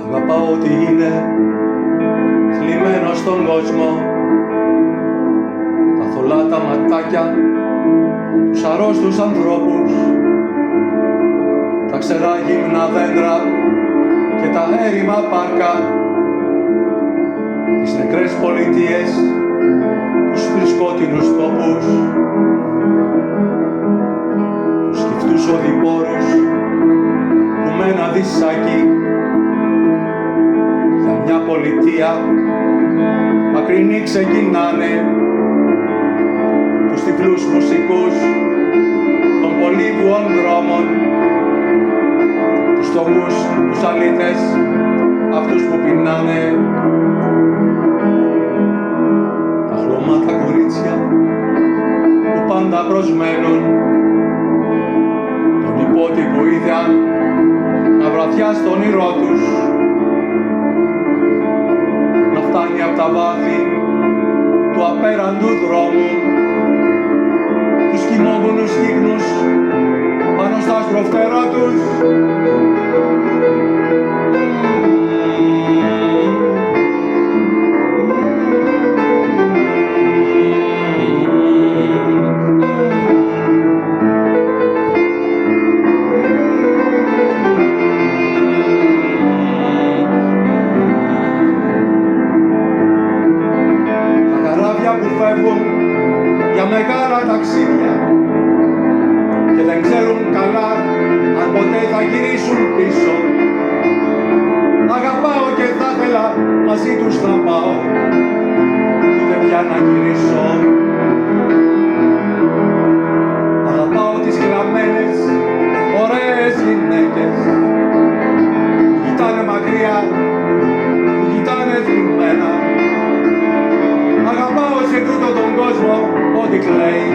Αγαπάω ό,τι είναι θλιμμένο στον κόσμο, τα θολά τα ματάκια, τους αρρώστους ανθρώπους, τα ξερά γύμνα δέντρα και τα έρημα πάρκα, τις νεκρές πολιτείες, τους βρισκότινους τόπους, τους σκυφτούς οδηπόρους που με ένα δισάκι για μια πολιτεία μακρινή ξεκινάνε, τους τυφλούς μουσικούς των πολύβουων δρόμων, τους φτωχούς, τους αλήτες, αυτούς που πεινάνε, τα χλωμάτα κορίτσια που πάντα προσμένουν τον υπότυπο είδαν να βραδιά στο όνειρό τους, να φτάνει απ' τα βάθη του απέραντου δρόμου, τους κοιμόγονους κύκνους πάνω στα αστροφτερά τους. Που φεύγουν για μεγάλα ταξίδια και δεν ξέρουν καλά αν ποτέ θα γυρίσουν πίσω. Αγαπάω και θα ήθελα μαζί τους να πάω κι ούτε πια να γυρίσω. Αγαπάω τις κλαμμένες, ωραίες γυναίκες που κοιτάνε μακριά, που κοιτάνε θλιμμένα. Αγαπάω σε τούτο τον κόσμο ό,τι κλαίει